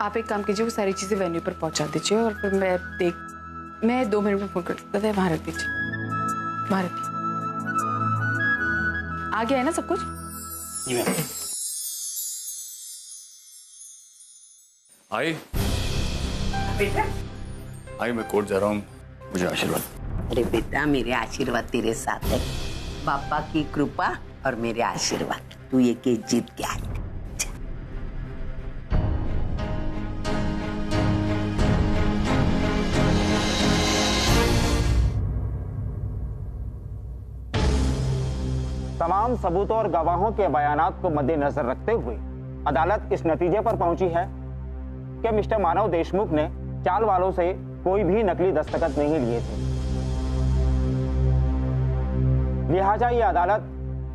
आप एक काम कीजिए, वो सारी चीजें वेन्यू पर पहुंचा दीजिए और फिर मैं 2 मिनट में फोन कर वहां रख दीजिए, वहां रखिए। आ गया है ना सब कुछ? जी मैम। आई बेटा, आई मैं कोर्ट जा रहा हूँ, मुझे आशीर्वाद। अरे बेटा, मेरे आशीर्वाद तेरे साथ है। पापा की कृपा और मेरे आशीर्वाद, तू ये केस जीत के आई। तमाम सबूतों और गवाहों के बयानात को मद्देनजर रखते हुए अदालत इस नतीजे पर पहुंची है कि मिस्टर मानव देशमुख ने चाल वालों से कोई भी नकली दस्तखत नहीं लिए थे। लिहाजा ये अदालत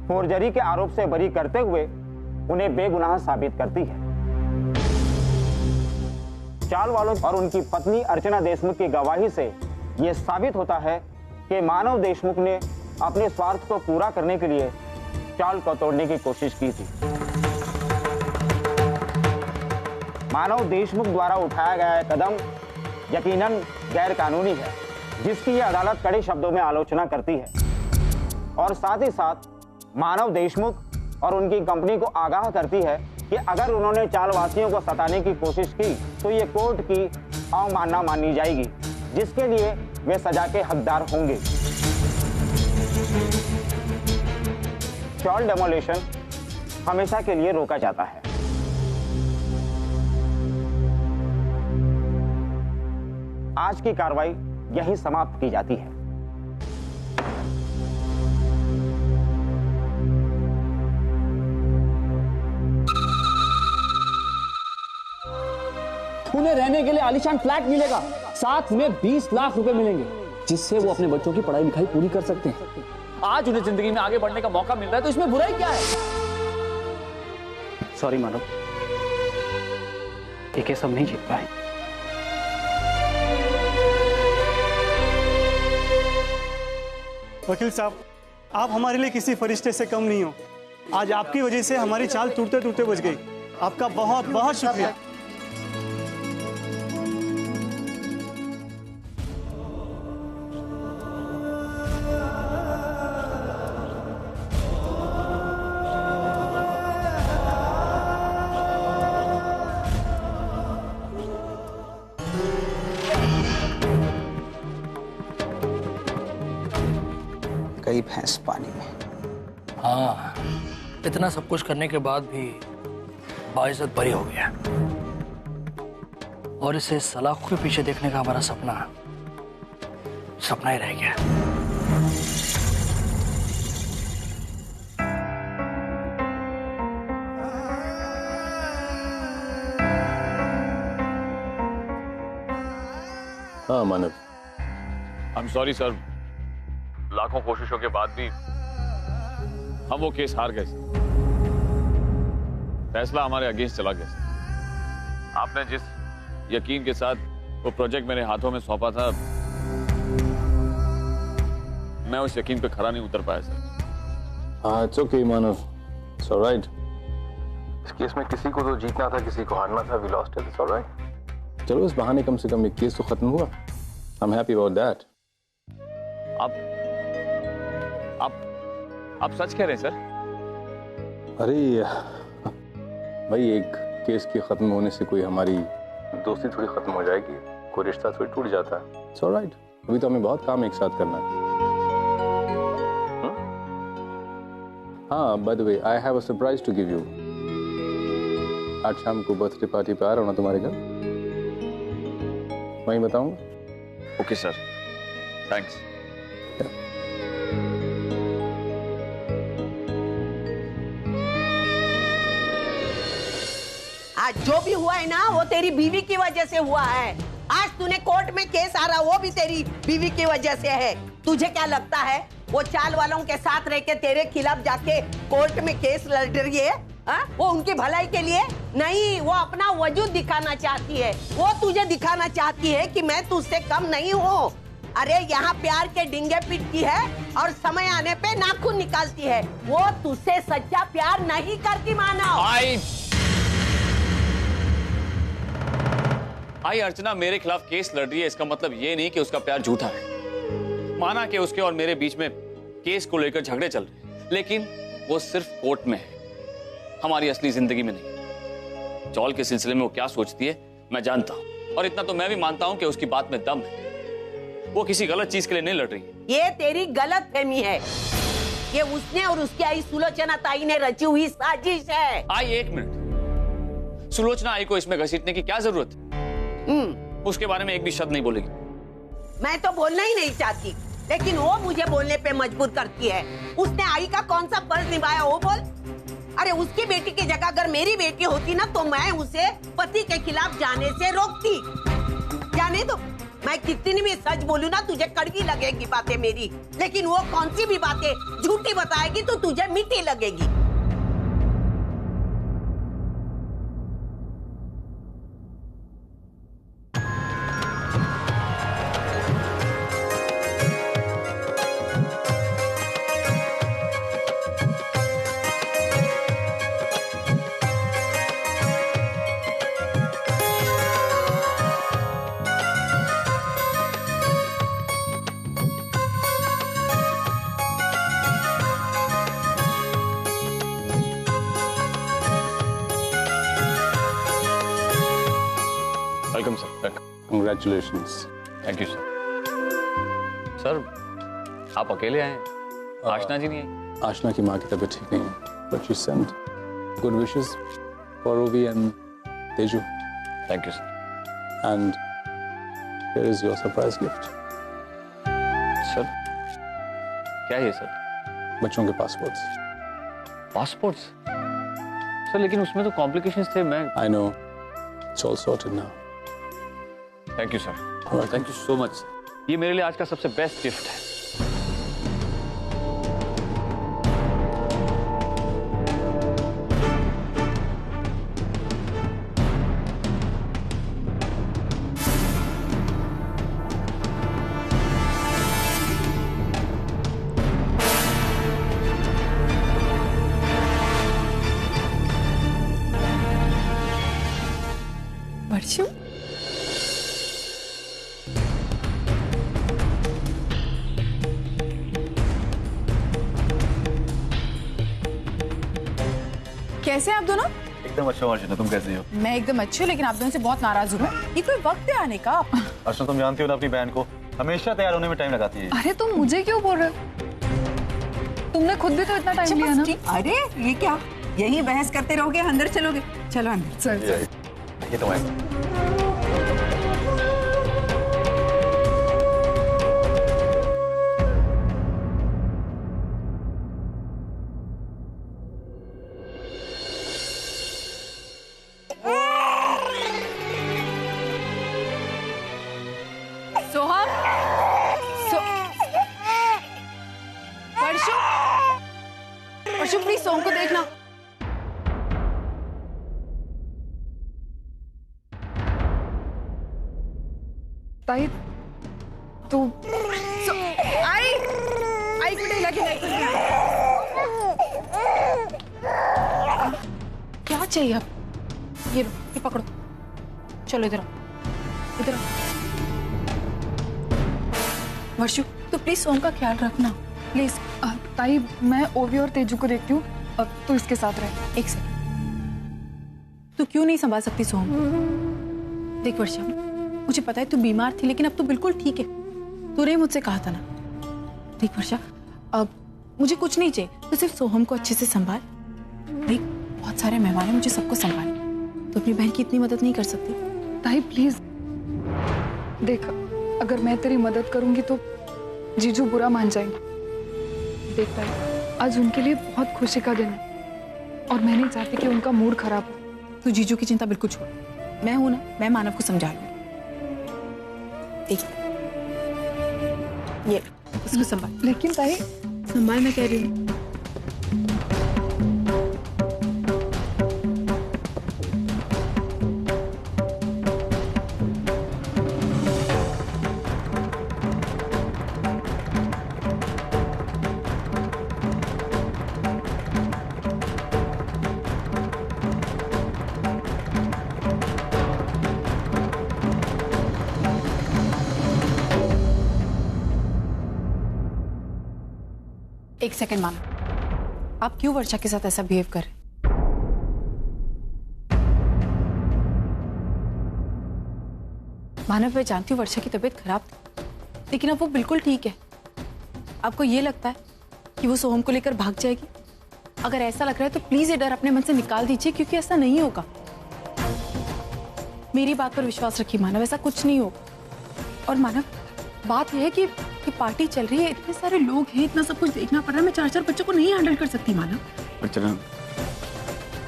फोर्जरी के आरोप से बरी करते हुए उन्हें बेगुनाह साबित करती है। चाल वालों और उनकी पत्नी अर्चना देशमुख की गवाही से यह साबित होता है कि मानव देशमुख ने अपने स्वार्थ को पूरा करने के लिए चाल को तोड़ने की कोशिश की थी। मानव देशमुख द्वारा उठाया गया कदम यकीनन गैर कानूनी है, जिसकी यह अदालत कड़े शब्दों में आलोचना करती है और साथ ही साथ मानव देशमुख और उनकी कंपनी को आगाह करती है कि अगर उन्होंने चालवासियों को सताने की कोशिश की तो ये कोर्ट की अवमानना मानी जाएगी, जिसके लिए वे सजा के हकदार होंगे। चाल डेमोलिशन हमेशा के लिए रोका जाता है। आज की कार्रवाई यहीं समाप्त की जाती है। उन्हें रहने के लिए आलीशान फ्लैट मिलेगा, साथ में 20 लाख रुपए मिलेंगे, जिससे वो अपने बच्चों की पढ़ाई लिखाई पूरी कर सकते हैं। आज उन्हें जिंदगी में आगे बढ़ने का मौका मिल रहा है, तो इसमें बुराई क्या है? सॉरी मानव, ये केस हम नहीं जीत पाए। वकील साहब, आप हमारे लिए किसी फरिश्ते से कम नहीं हो। आज आपकी वजह से हमारी चाल टूटते टूटते बच गई। आपका बहुत बहुत शुक्रिया। गई भैंस पानी में। हाँ, इतना सब कुछ करने के बाद भी बाइज्जत बरी हो गया और इसे सलाखों के पीछे देखने का हमारा सपना ही रह गया। हाँ मानव, आई एम सॉरी सर, लाखों कोशिशों के बाद भी हम वो केस हार गए। फैसला हमारे अगेंस्ट चला गया। आपने जिस यकीन के साथ वो प्रोजेक्ट मेरे हाथों में सौंपा था, मैं उस यकीन पे खरा नहीं उतर पाया सर। हाँ, it's okay Manav, it's alright. इस केस में किसी को तो जीतना था, किसी को हारना था। We lost it, it's alright. चलो, इस बहाने कम से कम एक केस तो खत्म हुआ। I am happy about that. आप सच कह रहे हैं सर? अरे भाई, एक केस के खत्म होने से कोई हमारी दोस्ती थोड़ी खत्म हो जाएगी, कोई रिश्ता थोड़ी टूट जाता है। It's alright. अभी तो हमें बहुत काम एक साथ करना है। हाँ, by the way, I have a surprise to give you. आज शाम को बर्थडे पार्टी पे आ रहा हूँ ना तुम्हारे घर, वहीं बताऊंगा। Okay sir, thanks. आज जो भी हुआ है ना, वो तेरी बीवी की वजह से हुआ है। आज तूने कोर्ट में केस हारा, वो भी तेरी बीवी की वजह से है। तुझे क्या लगता है वो चाल वालों के साथ रह के तेरे खिलाफ जाके कोर्ट में केस लड़ रही है? वो उनकी भलाई के लिए नहीं, वो अपना वजूद दिखाना चाहती है। वो तुझे दिखाना चाहती है कि मैं तुझसे कम नहीं हूँ। अरे यहाँ प्यार के डिंगे पीटती है और समय आने पे नाखून निकालती है। वो तुझसे सच्चा प्यार नहीं करती मानव। भाई अर्चना मेरे खिलाफ केस लड़ रही है, इसका मतलब ये नहीं कि उसका प्यार झूठा है। माना कि उसके और मेरे बीच में केस को लेकर झगड़े चल रहे हैं, लेकिन वो सिर्फ कोर्ट में है, हमारी असली जिंदगी में नहीं। चौल के सिलसिले में वो क्या सोचती है मैं जानता हूं, और इतना तो मैं भी मानता हूं कि उसकी बात में दम है। वो किसी गलत चीज के लिए नहीं लड़ रही। ये तेरी गलत फहमी है। ये उसने और उसकी आई सुलोचना ताई ने रची हुई साजिश है। आई एक मिनट, सुलोचना आई को इसमें घसीटने की क्या जरूरत है? उसके बारे में एक भी शब्द नहीं बोलेगी। मैं तो बोलना ही नहीं चाहती, लेकिन वो मुझे बोलने पे मजबूर करती है। उसने आई का कौन सा फर्ज निभाया वो बोल। अरे उसकी बेटी की जगह अगर मेरी बेटी होती ना तो मैं उसे पति के खिलाफ जाने से रोकती। जाने दो, मैं कितनी भी सच बोलूं ना तुझे कड़वी लगेगी बातें मेरी, लेकिन वो कौन सी भी बातें झूठी बताएगी तो तुझे मीठी लगेगी। Welcome sir. Congratulations. Thank you sir. Sir आप अकेले आए हैं, आशना जी नहीं आई? आशना की माँ की तबीयत ठीक नहीं है, but she sent good wishes for Ovi and Teju. Thank you sir. And here is your surprise gift. Sir क्या है ये सर? बच्चों के पासपोर्ट्स। पासपोर्ट्स? सर लेकिन उसमें तो कॉम्प्लिकेशंस थे। मैं I know. It's all sorted now. Thank you sir. Alright. Thank you so much. ये मेरे लिए आज का सबसे बेस्ट गिफ्ट है। वर्षु, कैसे हैं आप दोनों? एकदम अच्छा अर्चना, तुम कैसे हो? मैं एकदम अच्छी हूँ, लेकिन आप दोनों से बहुत नाराज हूँ। ये कोई वक्त है आने का? अर्चना तुम जानती हो ना अपनी बहन को, हमेशा तैयार होने में टाइम लगाती है। अरे तुम मुझे क्यों बोल रहे हो? तुमने खुद भी तो इतना टाइम लिया ना। अरे ये क्या, यही बहस करते रहोगे? अंदर चलोगे? चलो अंदर। चल ये तो मैं सोहम, वर्षु, वर्षु प्लीज सोहम को देखना। ताई तू आई कुठे लगी नहीं? क्या चाहिए अब? ये लो, ये पकड़ो। चलो इधर आओ, इधर आओ। वर्षु तो प्लीज सोहम का ख्याल रखना प्लीज। ताई मैं ओवी और तेजू को देखती हूँ, अब तू इसके साथ रह। एक सेकंड, तू क्यों नहीं संभाल सकती सोहम? देख वर्षा, मुझे पता है तू बीमार थी, लेकिन अब तू बिल्कुल ठीक है। तूने मुझसे कहा था ना। देख वर्षा, अब मुझे कुछ नहीं चाहिए, तो सिर्फ सोहम को अच्छे से संभाल। देख बहुत सारे मेहमान हैं, मुझे सबको संभाल। तो अपनी बहन की इतनी मदद नहीं कर सकती? ताई प्लीज देख, अगर मैं तेरी मदद करूंगी तो जीजू बुरा मान जाएंगे। देख ताई, आज उनके लिए बहुत खुशी का दिन है और मैं नहीं चाहती कि उनका मूड खराब हो। तू जीजू की चिंता बिल्कुल छोड़, मैं हूं ना, मैं मानव को समझा लूंगी। देख ये इसको संभाल। लेकिन ताई संभाल, मैं कह रही हूँ। एक सेकंड मानव, आप क्यों वर्षा के साथ ऐसा बिहेव कर रहे? मानव, मैं जानती हूँ वर्षा की तबीयत खराब थी, लेकिन अब वो बिल्कुल ठीक है। आपको ये लगता है कि वो सोहम को लेकर भाग जाएगी? अगर ऐसा लग रहा है तो प्लीज ये डर अपने मन से निकाल दीजिए, क्योंकि ऐसा नहीं होगा। मेरी बात पर विश्वास रखिए मानव, ऐसा कुछ नहीं होगा। और मानव, बात यह है कि पार्टी चल रही है, इतने सारे लोग हैं, इतना सब कुछ देखना पड़ रहा है। मैं 4-4 बच्चों को नहीं हैंडल कर सकती मानव। अर्चना,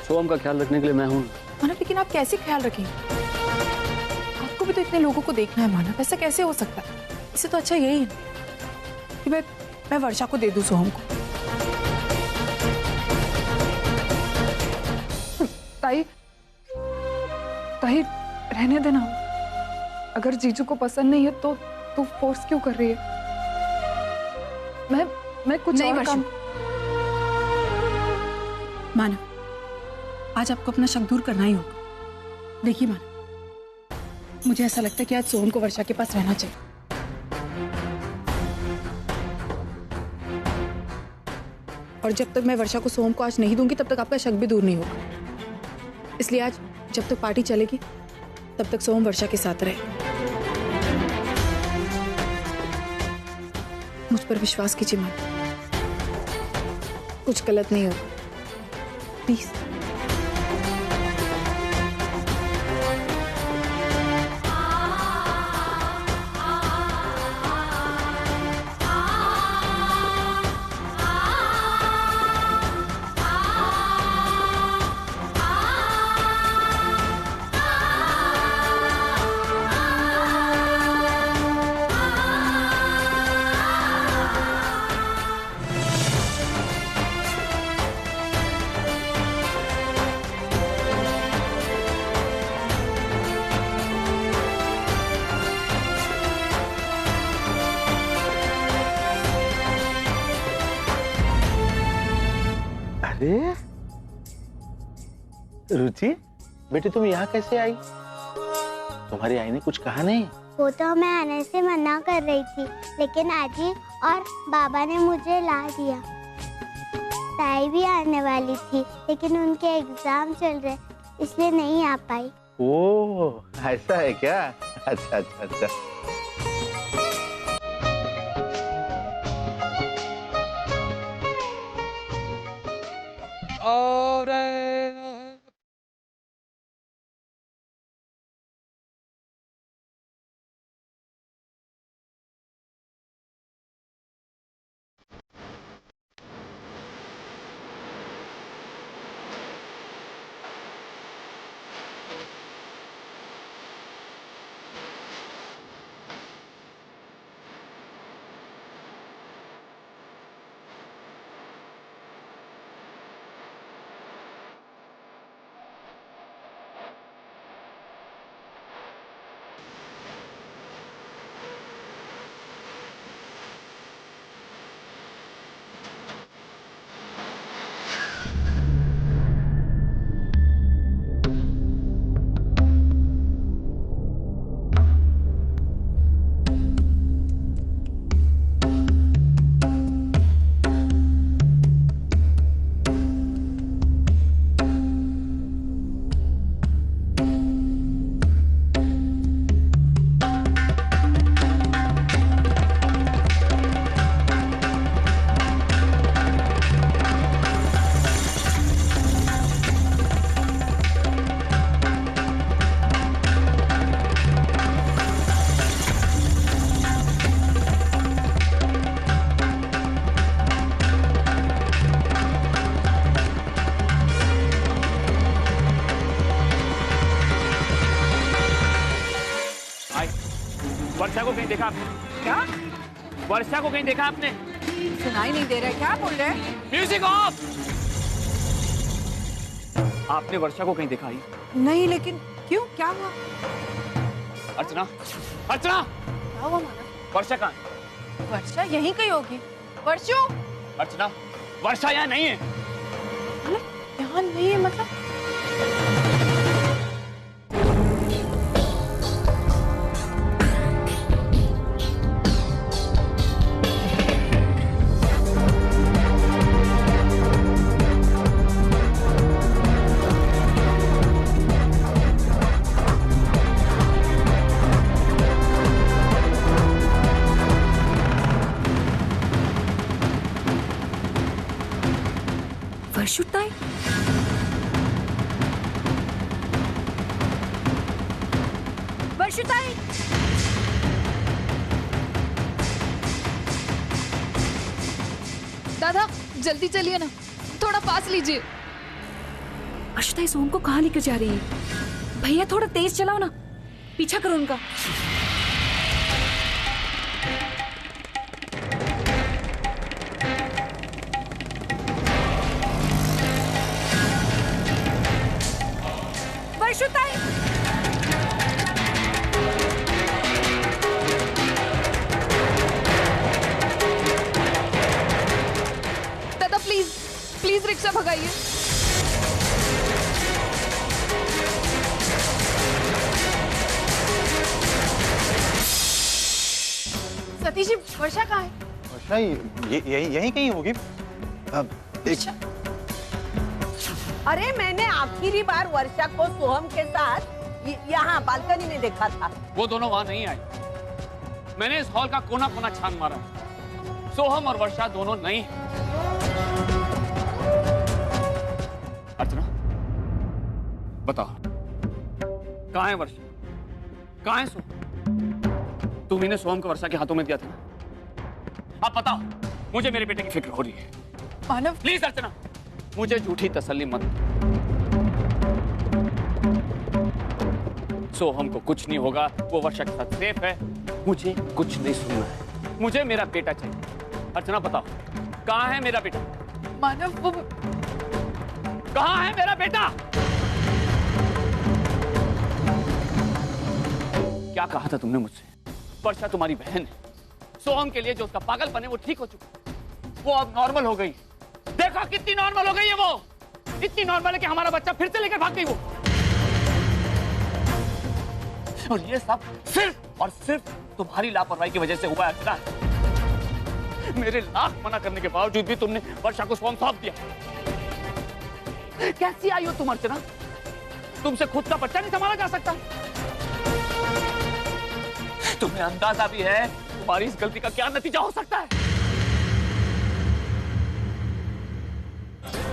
सोहम का ख्याल रखने के लिए मैं हूँ मानव, लेकिन आप कैसे ख्याल रखेंगे? आपको भी तो इतने लोगों को देखना है मानव, ऐसा कैसे हो सकता है? इससे तो अच्छा यही है कि मैं वर्षा को दे दूं सोहम को। ताई, रहने देना। अगर जीजू को पसंद नहीं है तो तू फोर्स क्यों कर रही है? मैं कुछ नहीं और काम... मानव, आज आपको अपना शक दूर करना ही होगा। देखिए मानव, मुझे ऐसा लगता है कि आज सोहम को वर्षा के पास रहना चाहिए। और जब तक मैं वर्षा को सोहम को आज नहीं दूंगी, तब तक आपका शक भी दूर नहीं होगा। इसलिए आज जब तक पार्टी चलेगी, तब तक सोहम वर्षा के साथ रहे। मुझ पर विश्वास कीजिए मानव, कुछ गलत नहीं होगा, प्लीज। अरे रुचि, बेटे तुम यहाँ कैसे आई? तुम्हारी आई ने कुछ कहा नहीं? वो तो मैं आने से मना कर रही थी, लेकिन आजी और बाबा ने मुझे ला दिया। ताई भी आने वाली थी, लेकिन उनके एग्जाम चल रहे, इसलिए नहीं आ पाई। ओह, ऐसा है क्या? अच्छा अच्छा अच्छा। वर्षा को कहीं देखा आपने? क्या? वर्षा को कहीं देखा आपने? सुनाई नहीं दे रहा, क्या बोल रहे हैं? Music of! आपने वर्षा को कहीं देखा ही? नहीं, लेकिन क्यों, क्या हुआ? अर्चना, अर्चना! क्या हुआ मानव? वर्षा कहाँ है? वर्षा यहीं कहीं होगी। वर्षो! अर्चना, वर्षा यहाँ नहीं है। यहाँ नहीं है मतलब? वर्षिताई, दादा जल्दी चलिए ना, थोड़ा पास लीजिए। वर्षिताई सोहम को कहाँ लेकर जा रही है? भैया थोड़ा तेज चलाओ ना, पीछा करो उनका। वर्षिताई, दादा please please rickshaw भगाइए। Satish ji, वर्षा कहाँ है? वर्षा यही कहीं होगी। अरे मैंने आखिरी बार वर्षा को सोहम के साथ यहाँ बालकनी में देखा था। वो दोनों वहां नहीं आई। मैंने इस हॉल का कोना कोना छान मारा। सोहम और वर्षा दोनों नहीं है। अर्चना बताओ, कहाँ है वर्षा, कहाँ है सोहम? तुम्ही ने सोहम को वर्षा के हाथों में दिया था ना। अब बताओ, मुझे मेरे बेटे की फिक्र हो रही है। मानव प्लीज अर्चना, मुझे झूठी तसल्ली मत दो। सोहम को कुछ नहीं होगा, वो वर्षा के साथ सेफ है। मुझे कुछ नहीं सुनना है, मुझे मेरा बेटा चाहिए। अर्चना बताओ, कहाँ है मेरा बेटा? मानव वो कहाँ है मेरा बेटा? क्या कहा था तुमने मुझसे? वर्षा तुम्हारी बहन है। सोहम के लिए जो उसका पागलपन है वो ठीक हो चुका, वो अब नॉर्मल हो गई। देखा कितनी नॉर्मल हो गई है वो, इतनी नॉर्मल है कि हमारा बच्चा फिर से लेकर भाग गई वो। और ये सब सिर्फ और सिर्फ तुम्हारी लापरवाही की वजह से हुआ है। मेरे लाख मना करने के बावजूद भी तुमने वर्षा को सोहम सौंप दिया। कैसी आई हो तुम अर्चना? तुमसे खुद का बच्चा नहीं संभाला जा सकता? तुम्हें अंदाजा भी है तुम्हारी इस गलती का क्या नतीजा हो सकता है?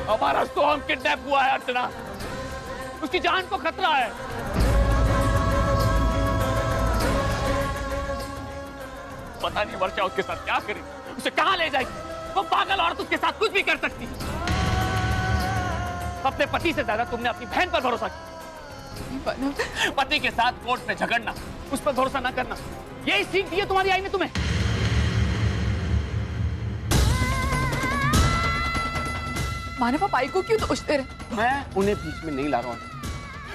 हमारा सोहम किडनैप हुआ है अर्चना, उसकी जान को खतरा है। पता नहीं वर्षा उसके साथ क्या करेगी, उसे कहां ले जाएगी। वो पागल औरत उसके साथ कुछ भी कर सकती है। अपने पति से ज्यादा तुमने अपनी बहन पर भरोसा किया। पति के साथ कोर्ट में झगड़ना, उस पर भरोसा ना करना, यही सीख दी है तुम्हारी आई ने तुम्हें। मानव आप आई को क्यों दोषते रहे? मैं उन्हें बीच में नहीं ला रहा हूं,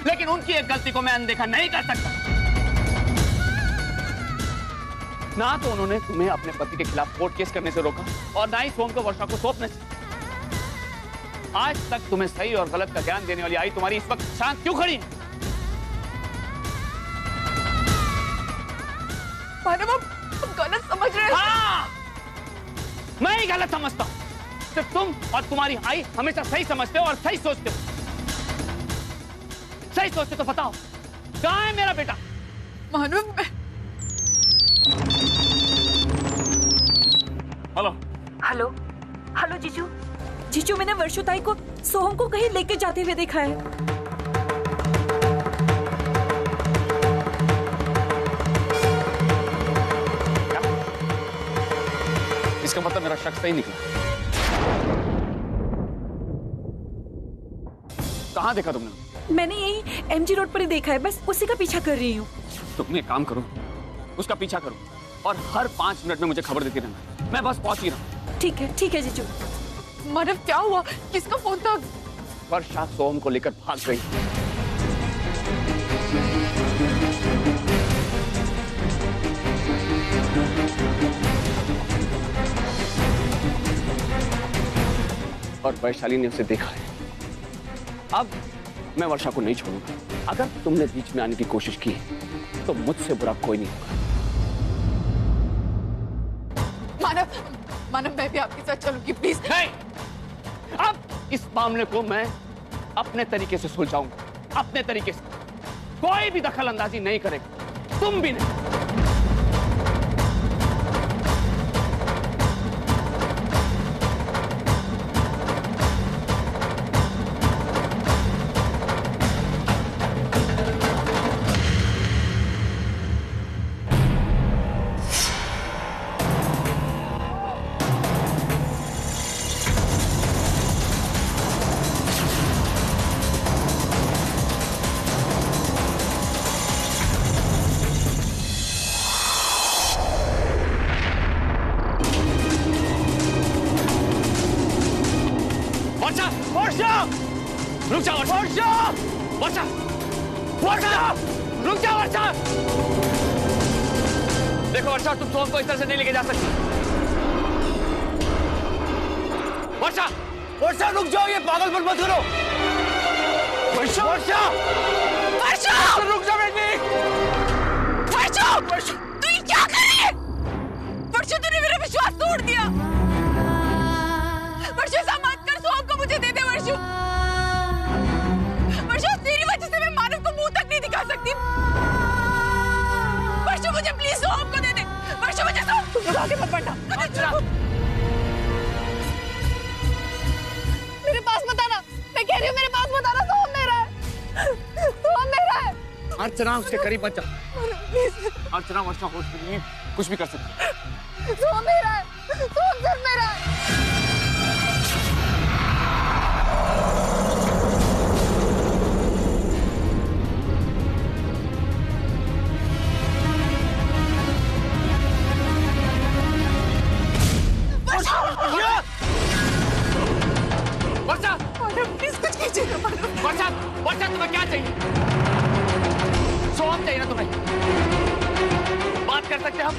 लेकिन उनकी एक गलती को मैं अनदेखा नहीं कर सकता। ना तो उन्होंने तुम्हें अपने पति के खिलाफ कोर्ट केस करने से रोका और ना ही सोहम को वर्षा को सौंपने से। आज तक तुम्हें सही और गलत का ज्ञान देने वाली आई तुम्हारी इस वक्त शांत क्यों खड़ी है? मानव आप गलत समझ रहे हैं। हाँ, मैं ही गलत समझता हूं। सिर्फ तुम और तुम्हारी आई हमेशा सही समझते हो और सही सोचते हो। सही सोचते तो बताओ, कहाँ है मेरा बेटा? मानव हेलो हेलो हेलो जीजू, जीजू मैंने वर्षोताई को सोहम को कहीं लेके जाते हुए देखा है। इसका मतलब मेरा शक सही निकला। कहाँ देखा तुमने? मैंने यही एमजी रोड पर ही देखा है, बस उसी का पीछा कर रही हूँ। तुम एक काम करो, उसका पीछा करो और हर 5 मिनट में मुझे खबर देती रहना। मैं बस पहुंच ही रहा हूँ। ठीक है जीजू। मानव क्या हुआ? किसका फोन था? वर्षा सोहम को लेकर भाग गई। और वैशाली ने उसे देखा है। अब मैं वर्षा को नहीं छोड़ूंगा। अगर तुमने बीच में आने की कोशिश की तो मुझसे बुरा कोई नहीं होगा। मानव मैं भी आपके साथ चलूंगी, प्लीज। नहीं, अब इस मामले को मैं अपने तरीके से सुलझाऊंगा, अपने तरीके से। कोई भी दखल अंदाजी नहीं करेगा, तुम भी नहीं। वर्षा, रुक जाओ वर्षा। देखो वर्षा, तुम सोम को इस तरह से नहीं लेके जा सकती। वर्षा, वर्षा रुक जाओ, ये पागलपन मत करो। वर्षा, वर्षा, वर्षा, रुक जाओ बेटी। वर्षा, वर्षा, तू ये क्या कर रही है? वर्षा, तूने मेरा विश्वास तोड़ दिया। वर्षा, ऐसा मत कर, सोम को मुझे दे दे वर्षा। वर्षा, तेरी वजह से मैं मानव को मुंह तक नहीं दिखा सकती। वर्षा, मुझे प्लीज सोम को दे दे। वर्षा, मुझे सोम, तू आगे मत बढ़ना। मेरे पास मत आना, मैं कह रही हूँ मेरे पास मत आना। सोम मेरा है, सोम मेरा है। अर्चना, उसके करीब मत जा। अर्चना, वर्षा होश में नहीं, कुछ भी कर सकती। सोम मेरा है, सोम सिर्फ मेरा है। वर्षा, प्लीज कुछ कीजिए। वर्षा, वर्षा, तुम्हें क्या चाहिए? सोम चाहिए ना तुम्हें? बात कर सकते हम?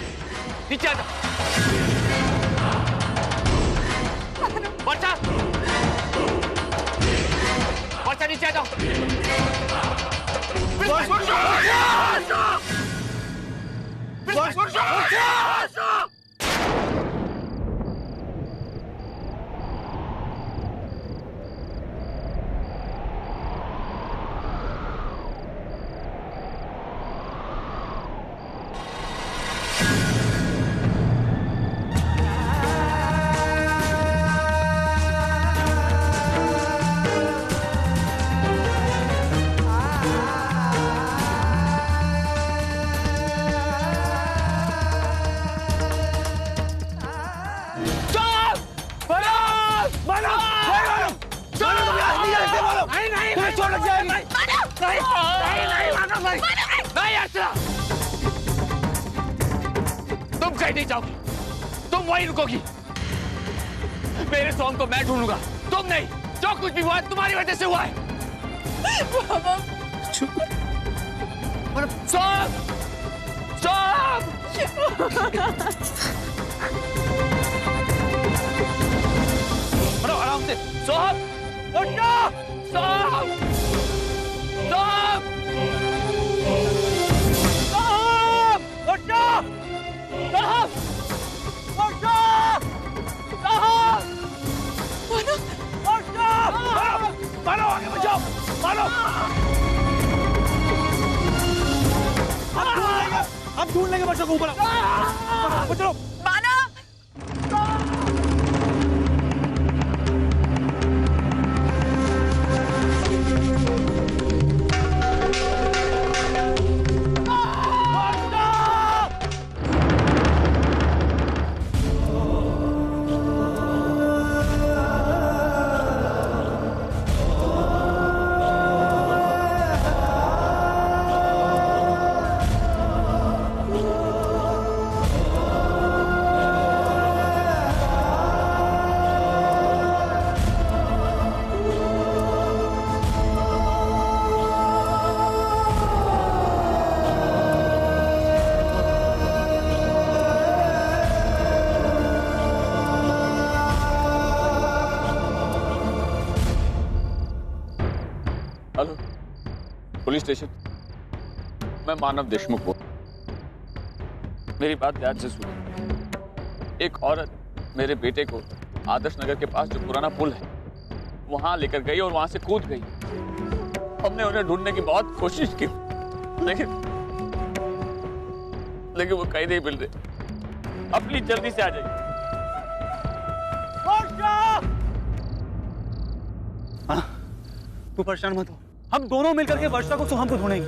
नीचे आ जाओ। वर्षा, वर्षा, नीचे आ जाओ। नहीं अर्चना, तुम कहीं नहीं जाओगी, तुम वहीं रुकोगी। मेरे सोम को मैं ढूंढूंगा, तुम नहीं। जो कुछ भी हुआ है तुम्हारी वजह से हुआ है। सोम, सोम, आराम से। सोम, उठो, सोम, सोम, मानो, आगे बचाओ, मानो। हम ढूंढ लेंगे वर्षा को। ऊपर चलो। मानो, हेलो, पुलिस स्टेशन। मैं मानव देशमुख हूँ। मेरी बात ध्यान से सुनो। एक औरत मेरे बेटे को आदर्श नगर के पास जो पुराना पुल है वहां लेकर गई और वहां से कूद गई। हमने उन्हें ढूंढने की बहुत कोशिश की, लेकिन वो कहीं नहीं मिल रहे। अब प्लीज जल्दी से आ जाइए। तू परेशान मत हो, हम दोनों मिलकर के वर्षा को सोहम को ढूंढेंगे।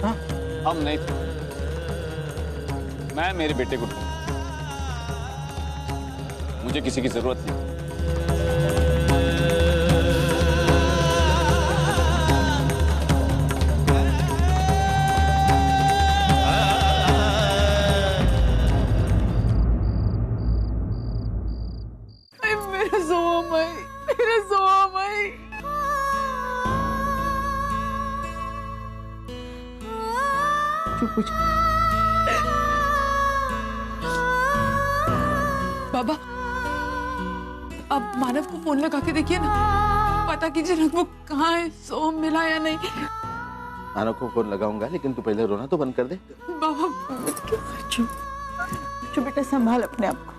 हाँ? हम नहीं, मैं मेरे बेटे को ढूंढूंगा। मुझे किसी की जरूरत नहीं। पूछो पूछो। बाबा, अब मानव को फोन लगा के देखिए ना, पता कीजिए ना वो कहाँ है, सोम मिला या नहीं। मानव को फोन लगाऊंगा, लेकिन तू पहले रोना तो बंद कर दे। बाबा बच्चों बेटा संभाल अपने आप को।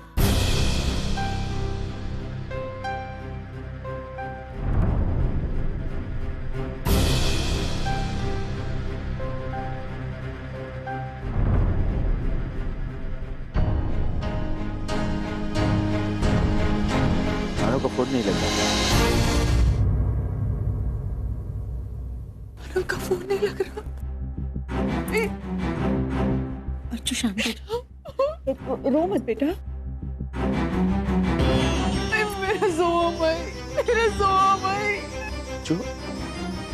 मानव का फोन नहीं लग रहा। मानव का फोन नहीं लग रहा। बच्चों शांत हो जाओ, रो मत बेटा। मेरा सोम भाई, मेरा सोम भाई। जो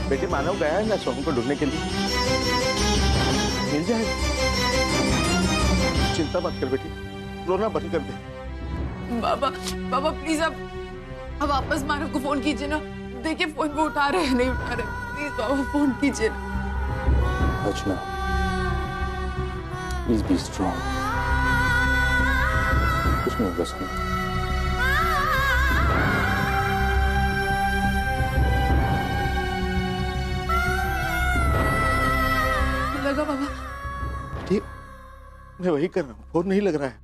बेटे मानव गया है ना सोम को ढूंढने के लिए, मिल जाएगा। चिंता मत कर बेटी, रोना बंद कर दे। बाबा प्लीज अब वापस मानव को फोन कीजिए ना। देखिए फोन वो उठा रहे हैं नहीं उठा रहे, प्लीज बाबा फोन कीजिए ना। अर्चना, प्लीज बी स्ट्रॉन्ग। कुछ नहीं होगा सुन। लगा बाबा? ठीक, मैं वही कर रहा हूँ, फोन नहीं लग रहा है।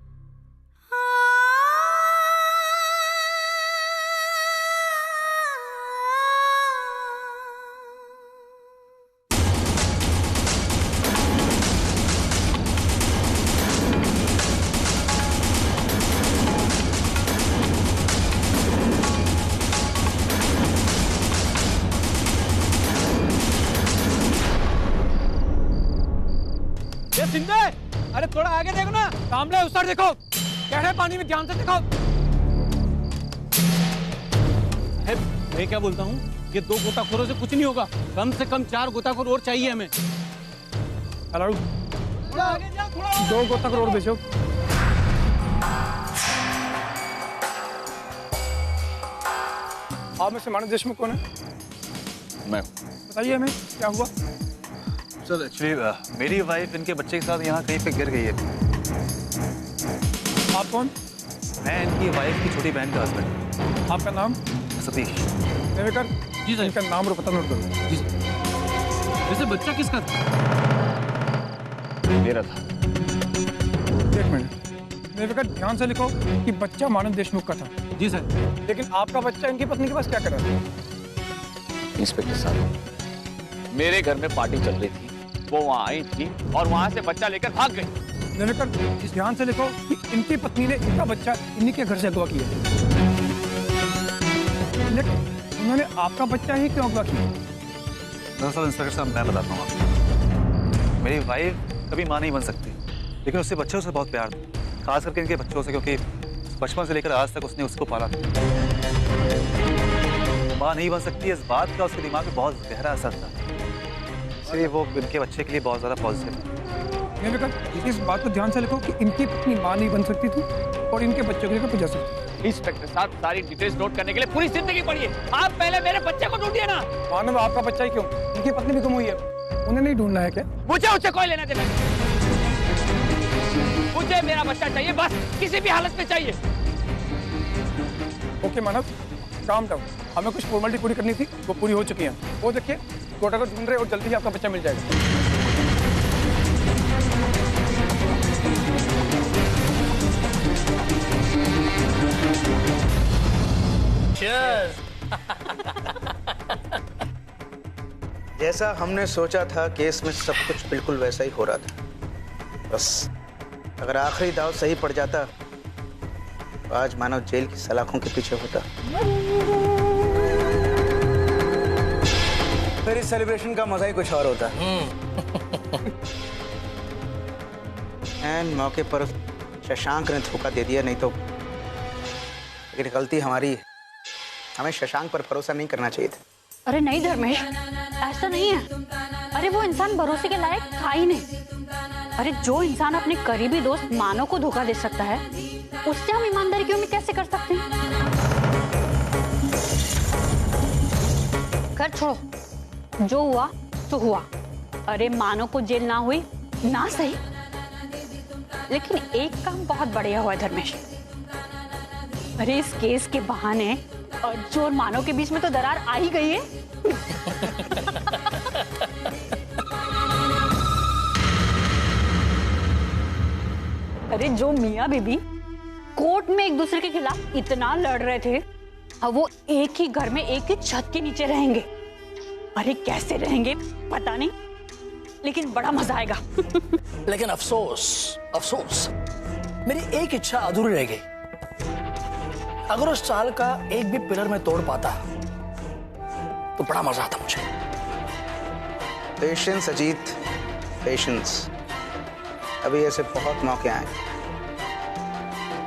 सिंधे, अरे थोड़ा आगे देखो ना, सामने उस साइड देखो, गहरे पानी में ध्यान से देखो। मैं क्या बोलता हूँ, ये 2 गोताखोरों से कुछ नहीं होगा, कम से कम 4 गोताखोर और चाहिए हमें। हेलो, थोड़ा आगे जाओ, थोड़ा 2 गोताखोर और भेजो। आप में से मानव देशमुख कौन है? मैं। बताइए हमें क्या हुआ? सर एक्चुअली मेरी वाइफ इनके बच्चे के साथ यहाँ कहीं पे गिर गई है। आप कौन? मैं इनकी वाइफ की छोटी बहन का हस्बैंड। आपका नाम? सतीश। नेवेकर जी सर, इनका नाम और पता नोट करो। जी सर। वैसे बच्चा किसका था? मेरा था। 1 मिनट, नेवेकर ध्यान से लिखो कि बच्चा मानव देशमुख का था। जी सर। लेकिन आपका बच्चा इनकी पत्नी के पास क्या कर रहा था? इंस्पेक्टर साहब, मेरे घर में पार्टी चल रही थी, वो वहाँ आई थी और वहाँ से बच्चा लेकर भाग गई। नेवेकर ध्यान से लिखो कि इनकी पत्नी ने इनका बच्चा इन्हीं के घर से अगवा किया। लेकिन उन्होंने आपका बच्चा ही क्यों अगवा किया? दरअसल इंस्पेक्टर साहब मैं बताता हूँ आपको। मेरी वाइफ कभी माँ नहीं बन सकती, लेकिन उससे बच्चों से बहुत प्यार था, खास करके इनके बच्चों से, क्योंकि बचपन से लेकर आज तक उसने उसको पाला था। माँ नहीं बन सकती, इस बात का उसके दिमाग में बहुत गहरा असर था, इसलिए वो इनके बच्चे के लिए बहुत ज्यादा पॉजिटिव है। नेवेकर इस बात को ध्यान से लिखो कि इनकी पत्नी माँ नहीं बन सकती थी और इनके बच्चों के लिए पूजा सकती। इंस्पेक्टर साहब, सारी डिटेल्स नोट करने के लिए पूरी जिंदगी पड़ी है, आप पहले मेरे बच्चे को ढूंढिए ना। मानव, आपका बच्चा ही क्यों? इनकी पत्नी भी गुम हुई है, उन्हें नहीं ढूंढना है क्या? मुझे उससे कोई लेना देना, मुझे मेरा बच्चा चाहिए, बस किसी भी हालत में चाहिए। ओके मानव, काम डाउन। हमें कुछ फॉर्मेलिटी पूरी करनी थी, वो पूरी हो चुकी है। वो देखिए कोटा को ढूंढ रहे और जल्दी ही आपका बच्चा मिल जाएगा। जैसा हमने सोचा था, केस में सब कुछ बिल्कुल वैसा ही हो रहा था। बस अगर आखिरी दाव सही पड़ जाता तो आज मानव जेल की सलाखों के पीछे होता। फिर इस सेलिब्रेशन का मजा ही कुछ और होता। एन मौके पर शशांक ने धोखा दे दिया, नहीं तो लेकिन गलती हमारी है। हमें शशांक पर भरोसा नहीं करना चाहिए था। अरे नहीं धर्मेश, ऐसा नहीं है। अरे वो इंसान भरोसे के लायक था ही नहीं। अरे जो इंसान अपने करीबी दोस्त मानव को धोखा दे सकता है, उससे हम ईमानदारी की उम्मीद कैसे कर सकते हैं? खैर छोड़ो, जो हुआ तो हुआ। अरे मानव को जेल ना हुई ना सही, लेकिन एक काम बहुत बढ़िया हुआ है धर्मेश। अरे इस केस के बहाने अर्जुन और मानव के बीच में तो दरार आ ही गई है। अरे जो मियाँ बीबी कोर्ट में एक दूसरे के खिलाफ इतना लड़ रहे थे, अब वो एक ही घर में एक ही छत के नीचे रहेंगे। अरे कैसे रहेंगे पता नहीं, लेकिन बड़ा मजा आएगा। लेकिन अफसोस अफसोस, मेरी एक इच्छा अधूरी रह गई। अगर उस चाल का एक भी पिलर में तोड़ पाता तो बड़ा मजा आता मुझे। Patience Ajit, patience. अभी ऐसे बहुत मौके आए,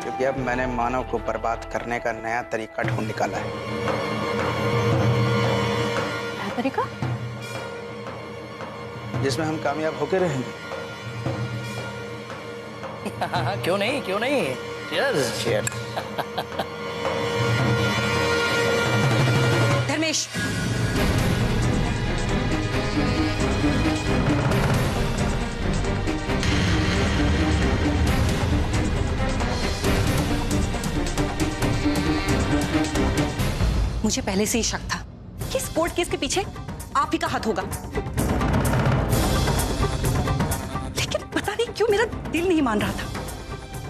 क्योंकि अब मैंने मानव को बर्बाद करने का नया तरीका ढूंढ निकाला है। नया तरीका जिसमें हम कामयाब होके रहेंगे। क्यों नहीं, क्यों नहीं। Cheers. Cheers. धर्मेश, मुझे पहले से ही शक था कि इस कोर्ट केस के पीछे आप ही का हाथ होगा, लेकिन पता नहीं क्यों मेरा दिल नहीं मान रहा था।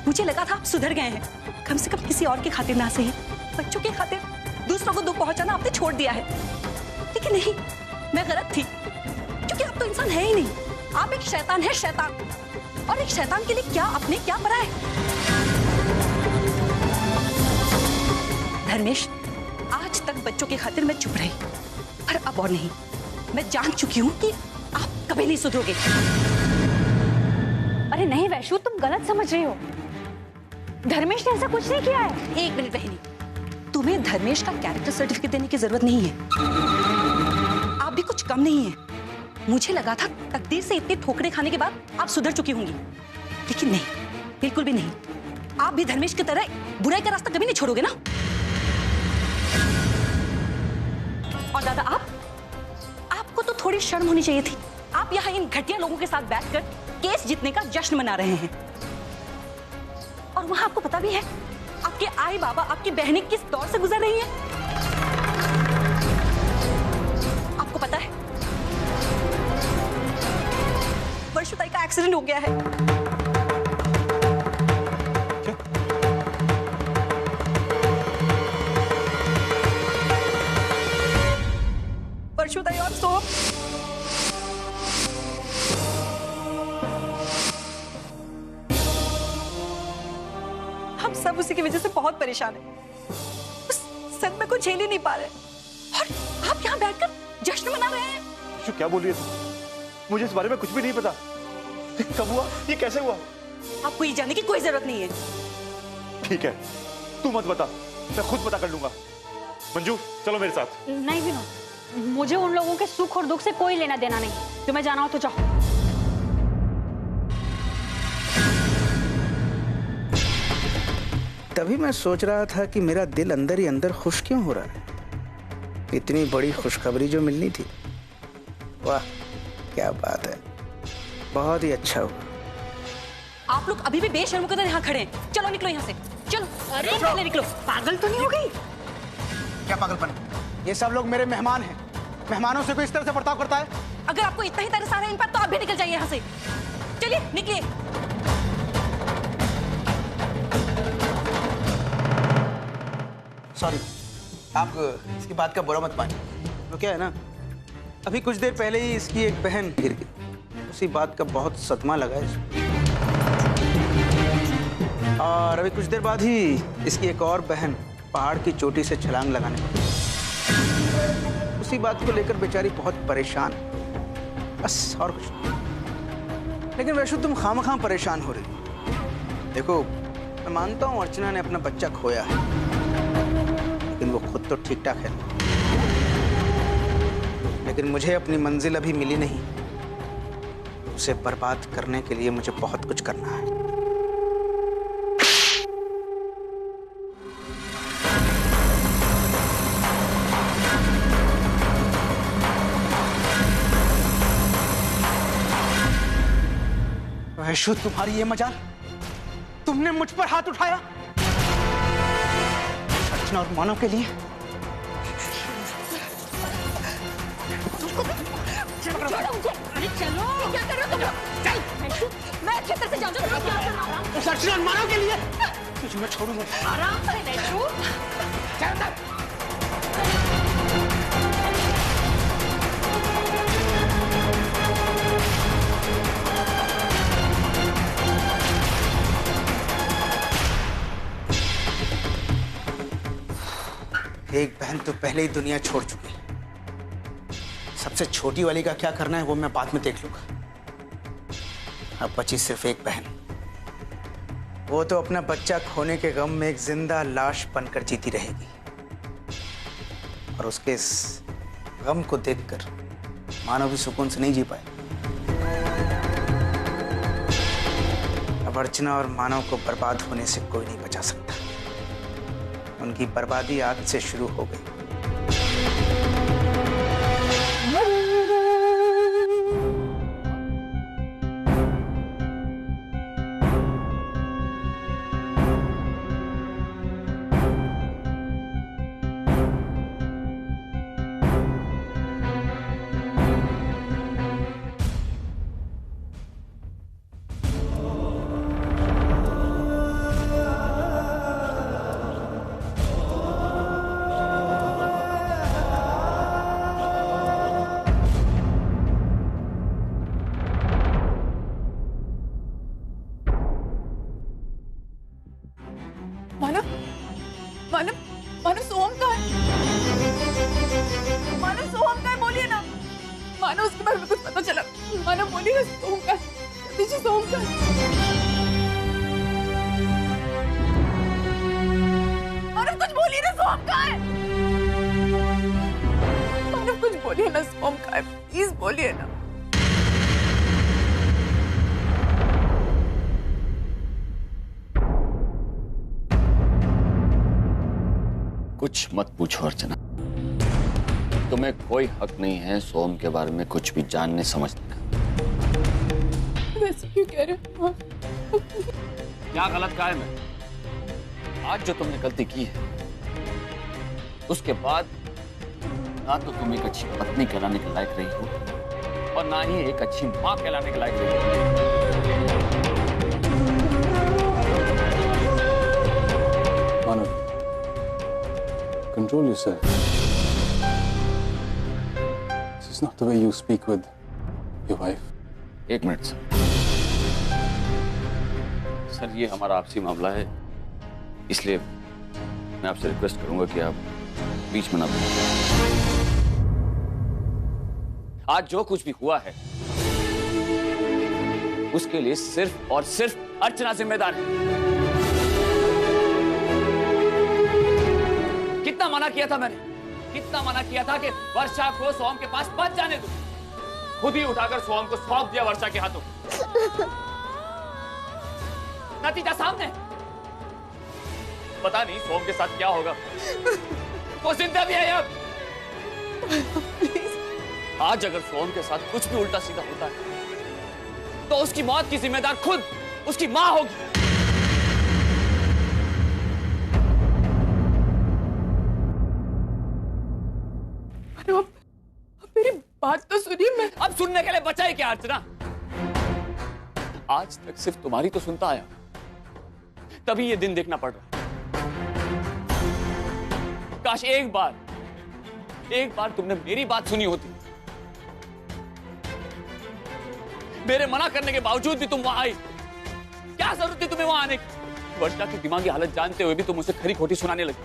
मुझे लगा था आप सुधर गए हैं, कम से कम किसी और की खातिर ना सही, बच्चों की खातिर दूसरों को दुख पहुंचाना आपने छोड़ दिया है। लेकिन नहीं, मैं गलत थी, क्योंकि आप तो इंसान है ही नहीं। आप एक शैतान है, शैतान। और एक शैतान के लिए क्या अपने क्या पराए। धर्मेश, आज तक बच्चों की खातिर मैं चुप रही, पर अब और नहीं। मैं जान चुकी हूं कि आप कभी नहीं सुधरोगे। अरे नहीं वैशु, तुम गलत समझ रही हो। धर्मेश ने ऐसा कुछ नहीं किया है। एक मिनट बहनी, तुम्हें धर्मेश का कैरेक्टर सर्टिफिकेट देने की जरूरत नहीं है। आप भी कुछ कम नहीं है। मुझे लगा था तकदीर से इतनी ठोकरें खाने के बाद आप सुधर चुकी होंगी, लेकिन नहीं, बिल्कुल भी नहीं। आप भी धर्मेश की तरह बुराई का रास्ता कभी नहीं छोड़ोगे ना। और दादा, आपको तो थोड़ी शर्म होनी चाहिए थी। आप यहाँ इन घटिया लोगों के साथ बैठकर केस जीतने का जश्न मना रहे हैं, और वहां आपको पता भी है आपके आई बाबा, आपकी बहनें किस दौर से गुजर रही हैं। आपको पता है वर्षुताई का एक्सीडेंट हो गया है। क्या? वर्षुताई और सोम सब उसी की वजह से बहुत परेशान है। उस सदमे को झेल ही नहीं पा रहे, और आप यहाँ बैठकर जश्न मना रहे हैं। क्या बोल रही है तुम? मुझे इस बारे में कुछ भी नहीं पता। कब हुआ, ये कैसे हुआ? आपको ये जानने की कोई जरूरत नहीं है। ठीक है, तू मत बता, मैं खुद पता कर लूंगा। मंजू, चलो मेरे साथ। नहीं विनोद, मुझे उन लोगों के सुख और दुख से कोई लेना देना नहीं। तुम्हें जाना हो तो जाओ। तभी मैं सोच रहा था कि मेरा दिल अंदर ही अंदर खुश क्यों हो रहा है। इतनी बड़ी खुशखबरी जो मिलनी थी, वाह क्या बात है, बहुत ही अच्छा हुआ। आप लोग अभी भी बेशर्म होकर यहाँ खड़े हैं। चलो निकलो यहाँ से, चलो। अरे पहले निकलो। पागल तो नहीं हो गई? क्या पागलपन? ये सब लोग मेरे मेहमान हैं। मेहमानों से कोई इस तरह से बर्ताव करता है? अगर आपको इतना ही तरस आ रहा है इन पर, तो आप भी निकल जाइए यहाँ से। चलिए निकलिए। सॉरी, आप इसकी बात का बुरा मत मानिए। वो क्या है ना, अभी कुछ देर पहले ही इसकी एक बहन गिर गई, उसी बात का बहुत सदमा लगा इसको। और अभी कुछ देर बाद ही इसकी एक और बहन पहाड़ की चोटी से छलांग लगाने लगी। उसी बात को लेकर बेचारी बहुत परेशान, बस और कुछ नहीं। लेकिन वैसे तुम खामखां परेशान हो रही। देखो, मैं मानता हूँ अर्चना ने अपना बच्चा खोया है, लेकिन वो खुद तो ठीक ठाक है। लेकिन मुझे अपनी मंजिल अभी मिली नहीं। उसे बर्बाद करने के लिए मुझे बहुत कुछ करना है। वैशु, तुम्हारी ये मजाल, तुमने मुझ पर हाथ उठाया अर्चना और मानव के लिए। अरे चलो, क्या कर रहे हो तुम लोग? चल, मैं अच्छे तरह से जानती हूँ क्या कर रहा हूँ। उस अर्चना और मानव के लिए तुझे मैं छोड़ूंगा। आराम से बैठो। चल अंदर। एक बहन तो पहले ही दुनिया छोड़ चुकी है। सबसे छोटी वाली का क्या करना है वो मैं बाद में देख लूंगा। अब बची सिर्फ एक बहन, वो तो अपना बच्चा खोने के गम में एक जिंदा लाश बनकर जीती रहेगी, और उसके इस गम को देखकर मानव भी सुकून से नहीं जी पाए। अब अर्चना और मानव को बर्बाद होने से कोई नहीं बचा सकता। उनकी बर्बादी आज से शुरू हो गई। मानव सोहम का है। मानव सोहम का है, बोलिए ना। मानव, उसके बारे में कुछ पता चला? मानव बोलिए ना, सोहम का है। दीजिए सोहम का है। मानव कुछ बोलिए ना, सोहम का है। मानव कुछ बोलिए ना, सोहम का है, प्लीज बोलिए ना। कुछ मत पूछो अर्चना, तुम्हें कोई हक नहीं है सोम के बारे में कुछ भी जानने समझने का। वैसे क्यों कह रहे हो? क्या गलत कहा है मैं? आज जो तुमने गलती की है उसके बाद ना तो तुम एक अच्छी पत्नी कहलाने के लायक रही हो और ना ही एक अच्छी मां कहलाने के लायक रही हो। मानव, control yourself. This is not the way you speak with your wife. एक मिनट सर, ये हमारा आपसी मामला है, इसलिए मैं आपसे रिक्वेस्ट करूंगा कि आप बीच में ना बोलें। आज जो कुछ भी हुआ है उसके लिए सिर्फ और सिर्फ अर्चना जिम्मेदार है। कितना मना किया था मैंने, कितना मना किया था कि वर्षा को सोम के पास मत जाने दो। खुद ही उठाकर सोम को सौंप दिया वर्षा के हाथों। नतीजा सामने, पता नहीं सोम के साथ क्या होगा। वो जिंदा भी है अब। आज अगर सोम के साथ कुछ भी उल्टा सीधा होता है तो उसकी मौत की जिम्मेदार खुद उसकी मां होगी। मेरी बात तो सुनिए। मैं अब सुनने के लिए बचा है क्या अर्चना? आज तक सिर्फ तुम्हारी तो सुनता आया, तभी ये दिन देखना पड़ रहा। काश एक बार तुमने मेरी बात सुनी होती। मेरे मना करने के बावजूद भी तुम वहां आई। क्या जरूरत थी तुम्हें वहां आने की? वर्षा की दिमागी हालत जानते हुए भी तुम मुझसे खरी खोटी सुनाने लगी।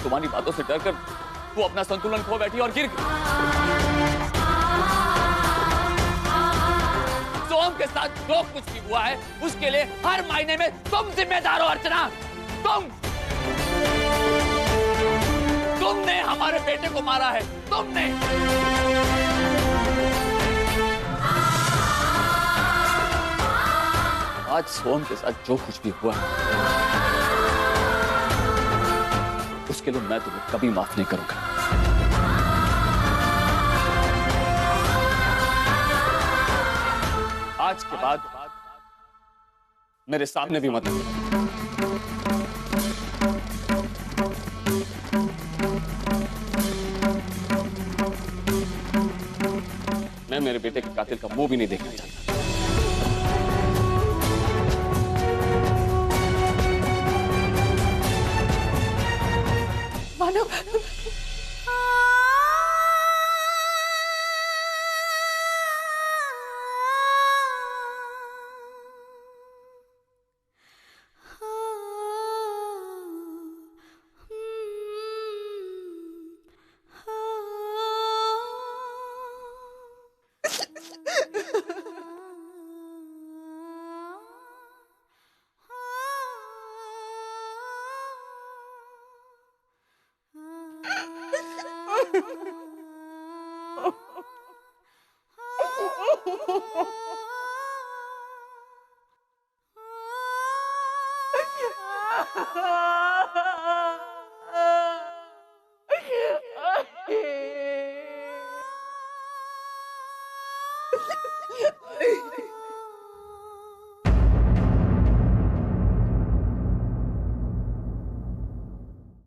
तुम्हारी बातों से डरकर वो अपना संतुलन खो बैठी और गिर गई। सोम के साथ जो कुछ भी हुआ है उसके लिए हर महीने में तुम जिम्मेदार हो अर्चना। तुमने हमारे बेटे को मारा है, तुमने। आज सोम के साथ जो कुछ भी हुआ है उसके लिए मैं तुम्हें कभी माफ नहीं करूंगा। आज के बाद मेरे सामने भी मत आना। मैं मेरे बेटे के कातिल का मुंह भी नहीं देखना चाहता। मानव,